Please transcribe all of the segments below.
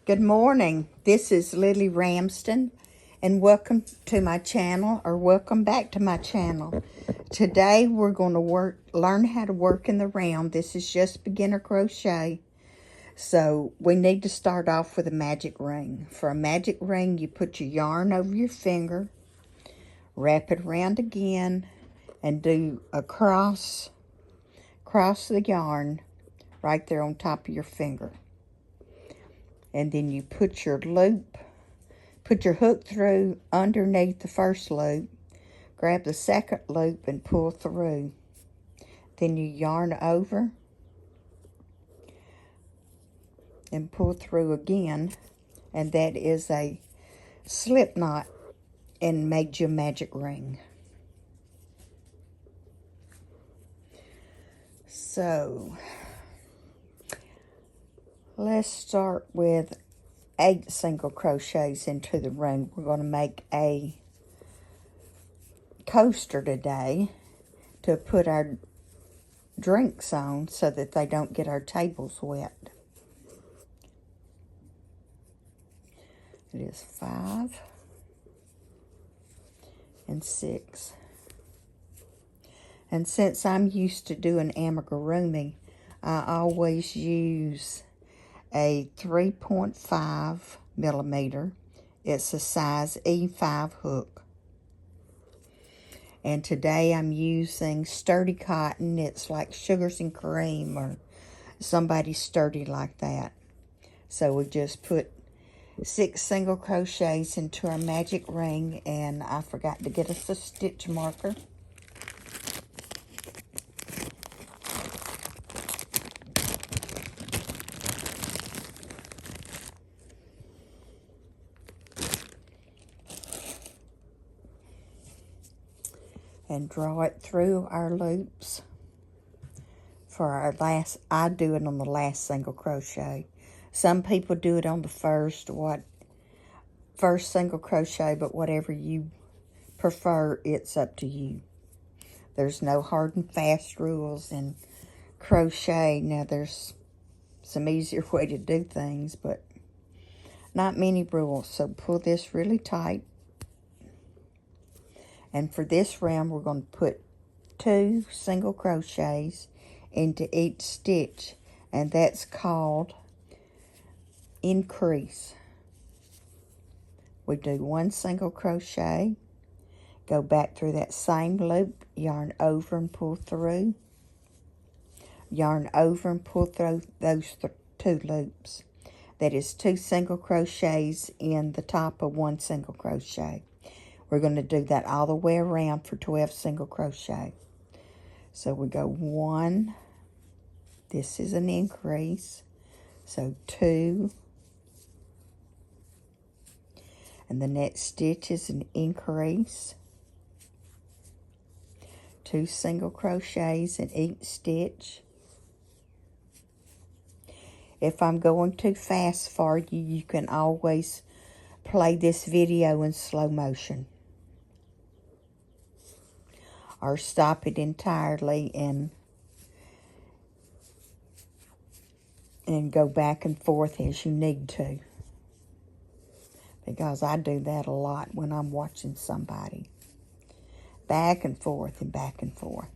Good morning. This is Lily Ramsden, and welcome to my channel, or welcome back to my channel. Today we're going to learn how to work in the round. This is just beginner crochet. So we need to start off with a magic ring. For a magic ring, you put your yarn over your finger, wrap it around again, and do a cross the yarn right there on top of your finger. And then you put your hook through underneath the first loop, grab the second loop and pull through. Then you yarn over and pull through again, and that is a slip knot and made you a magic ring. So let's start with 8 single crochets into the ring. We're going to make a coaster today to put our drinks on so that they don't get our tables wet. It is 5 and 6. And since I'm used to doing amigurumi, I always use a 3.5 millimeter. It's a size E5 hook. And today I'm using sturdy cotton. It's like Sugars and Cream or somebody sturdy like that. So we just put 6 single crochets into our magic ring, and I forgot to get us a stitch marker. And draw it through our loops for our last. I do it on the last single crochet. Some people do it on the first single crochet, but whatever you prefer, it's up to you. There's no hard and fast rules in crochet. Now there's some easier way to do things, but not many rules. So pull this really tight. And for this round, we're going to put 2 single crochets into each stitch, and that's called increase. We do 1 single crochet, go back through that same loop, yarn over and pull through, yarn over and pull through those 2 loops. That is 2 single crochets in the top of 1 single crochet. We're going to do that all the way around for 12 single crochet. So we go 1, this is an increase, so 2, and the next stitch is an increase, 2 single crochets in each stitch. If I'm going too fast for you, you can always play this video in slow motion, or stop it entirely and go back and forth as you need to, because I do that a lot when I'm watching somebody. Back and forth and back and forth.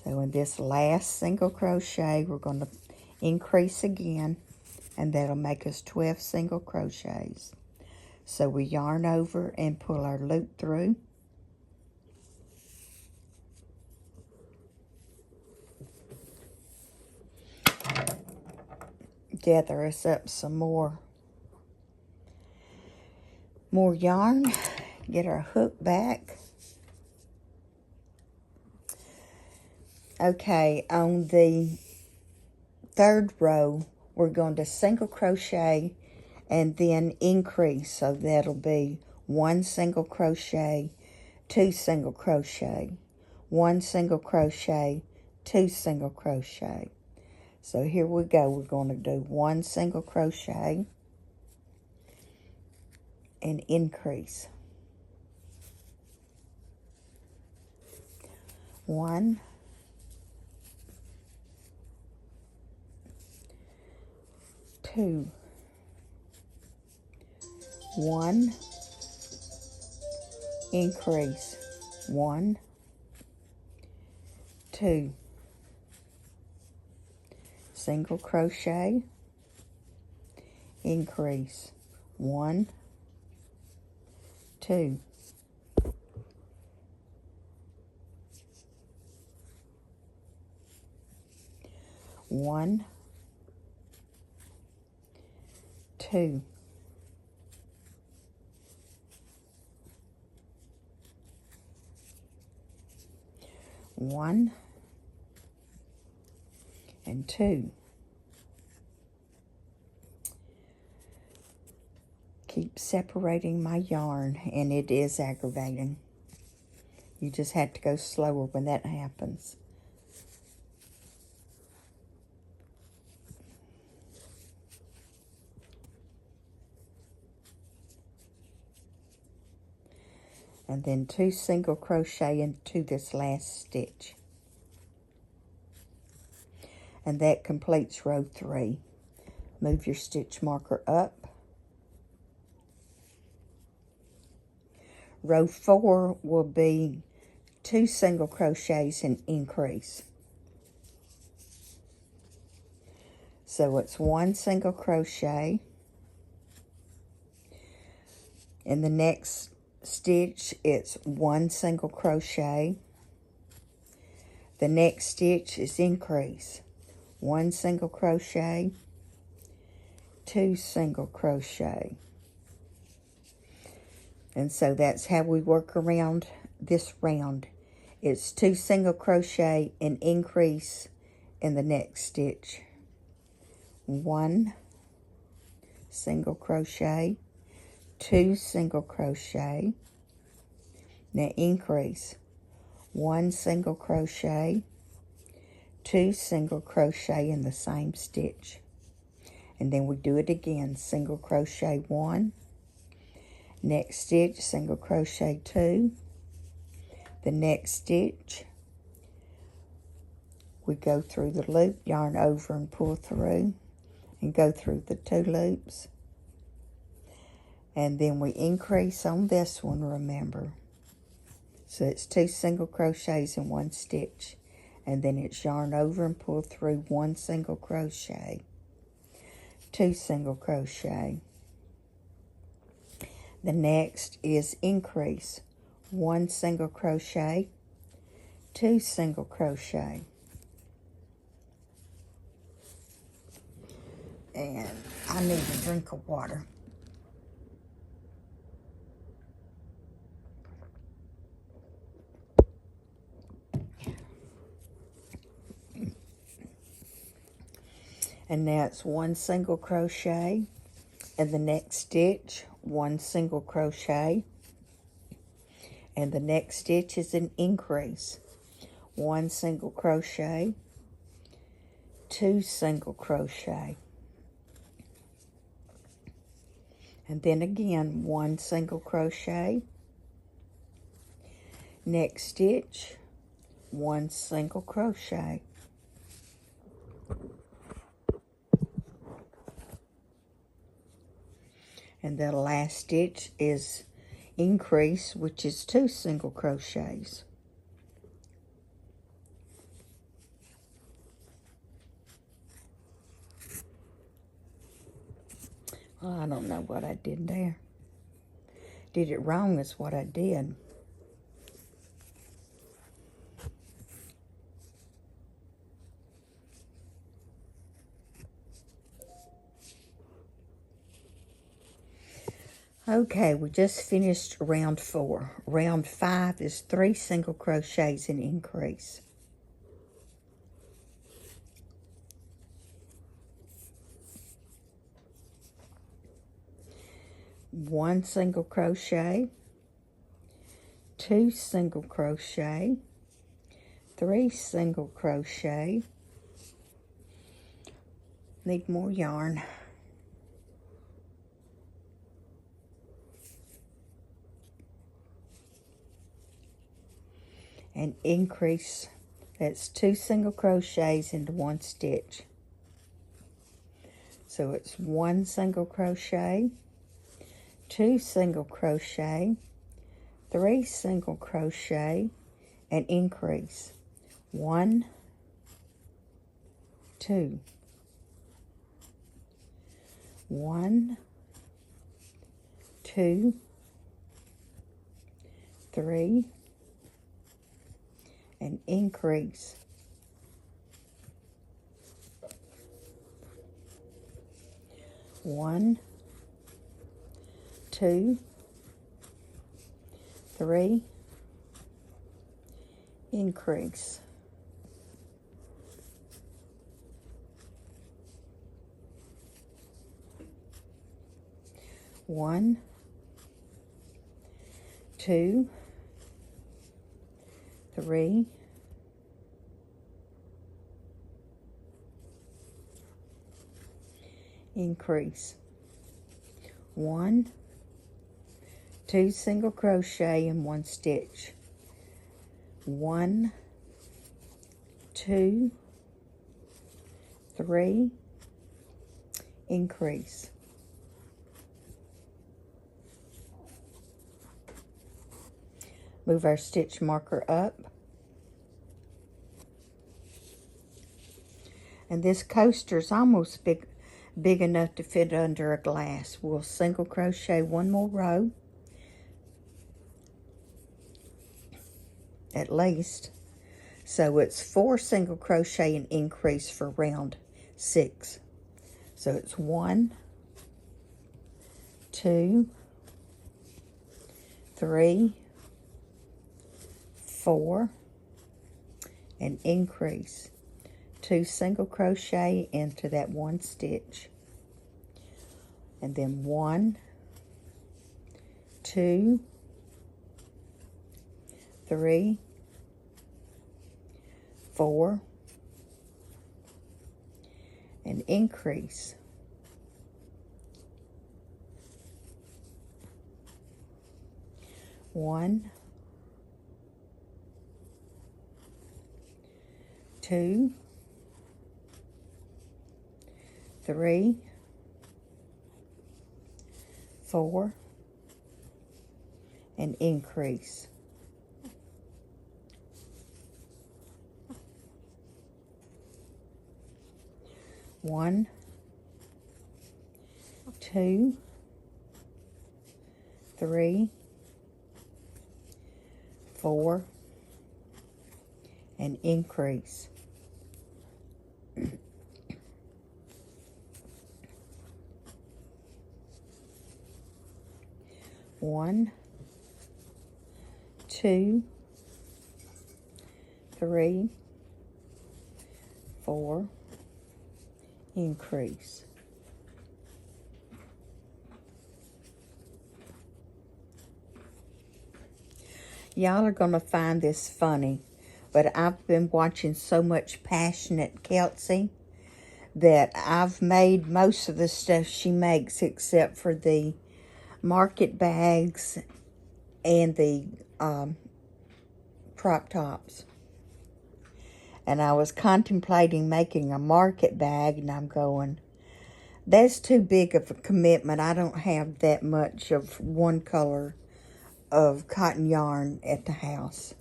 So in this last single crochet, we're going to increase again, and that'll make us 12 single crochets. So we yarn over and pull our loop through. Gather us up some more yarn. Get our hook back. Okay, on the 3rd row, we're going to single crochet and then increase. So that'll be 1 single crochet, 2 single crochet, 1 single crochet, 2 single crochet. So here we go. We're going to do 1 single crochet and increase. 1, 2, 1, increase, 1, 2, single crochet, increase, 1, 2, 1, 2, 1 and 2. Keep separating my yarn, and it is aggravating. You just have to go slower when that happens. And then 2 single crochet into this last stitch. And that completes row 3. Move your stitch marker up. Row 4 will be 2 single crochets and increase. So it's 1 single crochet. In the next stitch, it's 1 single crochet. The next stitch is increase. 1 single crochet, 2 single crochet. And so that's how we work around this round. It's 2 single crochet and increase in the next stitch. 1 single crochet, 2 single crochet. Now increase. 1 single crochet, 2 single crochet in the same stitch. And then we do it again. Single crochet 1. Next stitch, single crochet 2. The next stitch, we go through the loop, yarn over and pull through, and go through the 2 loops. And then we increase on this one, remember. So it's 2 single crochets in 1 stitch. And then it's yarn over and pull through 1 single crochet, 2 single crochet. The next is increase. 1 single crochet, 2 single crochet. And I need a drink of water. And now it's 1 single crochet. In the next stitch, 1 single crochet. And the next stitch is an increase. 1 single crochet, 2 single crochet. And then again, 1 single crochet. Next stitch, 1 single crochet. And the last stitch is increase, which is 2 single crochets. Well, I don't know what I did there. Did it wrong is what I did. Okay, we just finished round 4. Round 5 is 3 single crochets and increase. One single crochet, 2 single crochet, 3 single crochet. Need more yarn. And increase. That's 2 single crochets into 1 stitch. So it's 1 single crochet, 2 single crochet, 3 single crochet, and increase. 1, 2, 1, 2, 3, and increase. 1, 2, 3, increase. 1, 2, 3, increase. 1, 2 single crochet in 1 stitch. 1, 2, 3, increase. Move our stitch marker up. And this coaster's almost big enough to fit under a glass. We'll single crochet 1 more row, at least. So it's 4 single crochet and increase for round 6. So it's 1, 2, 3, 4, and increase. 2 single crochet into that 1 stitch. And then 1, 2, 3, 4, and increase. 1, 2, 3, 4, and increase. 1, 2, 3, 4, and increase. 1, 2, 3, 4, increase. Y'all are going to find this funny, but I've been watching so much Passionate Kelsey that I've made most of the stuff she makes except for the market bags and the crop tops. And I was contemplating making a market bag, and I'm going, that's too big of a commitment. I don't have that much of one color of cotton yarn at the house.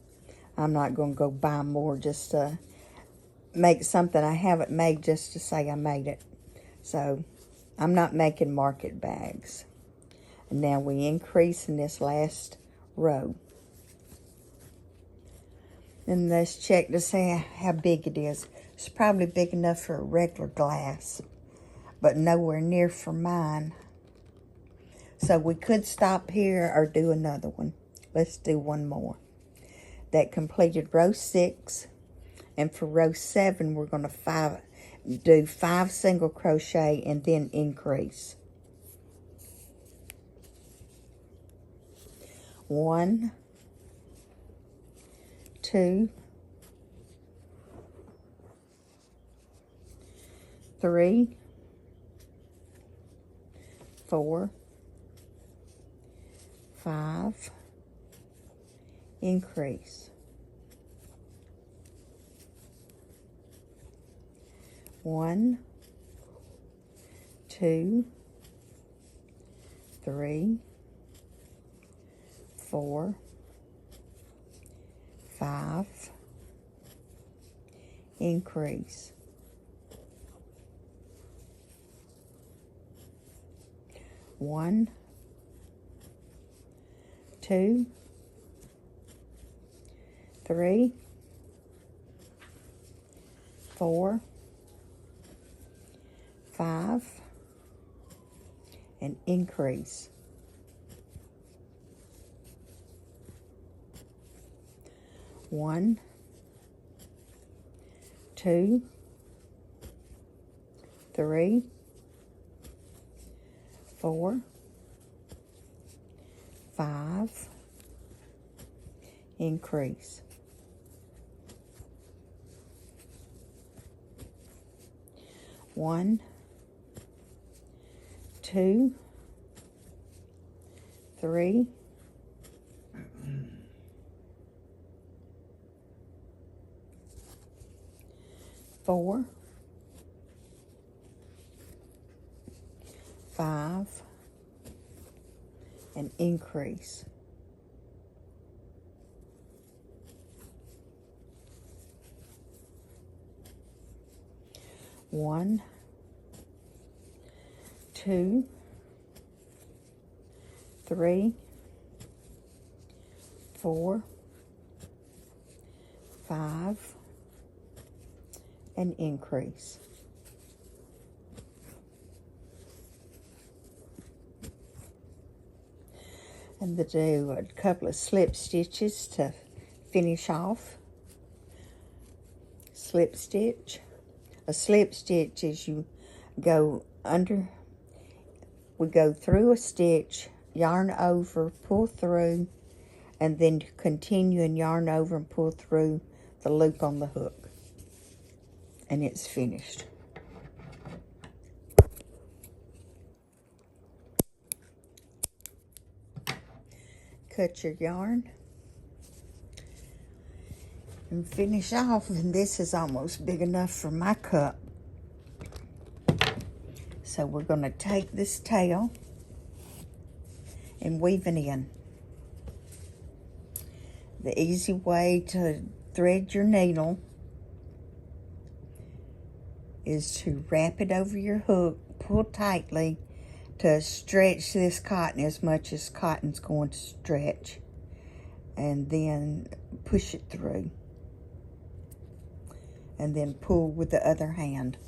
I'm not going to go buy more just to make something I haven't made just to say I made it. So I'm not making market bags. And now we increase in this last row. And let's check to see how big it is. It's probably big enough for a regular glass, but nowhere near for mine. So we could stop here or do another one. Let's do one more. That completed row 6. And for row 7, we're going to do 5 single crochet and then increase. 1, 2, 3, 4, 5, increase. 1, 2, 3, 4, 5, increase. 1, 2, 3, 4, 5, and increase. 1, 2, 3, 4, 5, increase. 1, 2, 3, 4, 5, and increase. 1, 2, 3, 4, 5, and increase. And to do a couple of slip stitches to finish off. Slip stitch. A slip stitch is you go under, we go through a stitch, yarn over, pull through, and then continue and yarn over and pull through the loop on the hook. And it's finished. Cut your yarn and finish off, and this is almost big enough for my cup. So we're going to take this tail and weave it in. The easy way to thread your needle is to wrap it over your hook, pull tightly to stretch this cotton as much as cotton's going to stretch, and then push it through, and then pull with the other hand.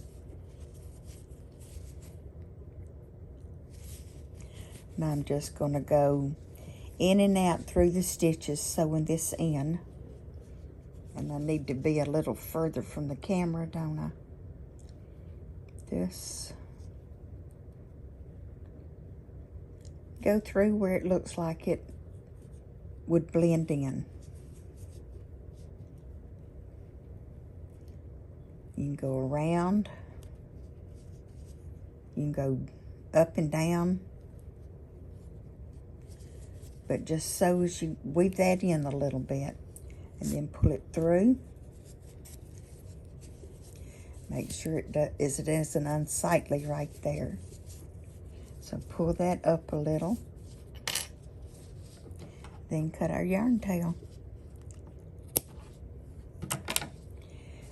And I'm just going to go in and out through the stitches, sewing this in. And I need to be a little further from the camera, don't I? This. Go through where it looks like it would blend in. You can go around. You can go up and down. But just so as you weave that in a little bit, and then pull it through. Make sure it isn't unsightly right there. So pull that up a little. Then cut our yarn tail.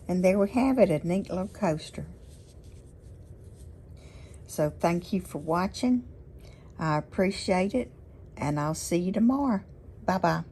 And there we have it, a neat little coaster. So thank you for watching. I appreciate it, and I'll see you tomorrow. Bye-bye.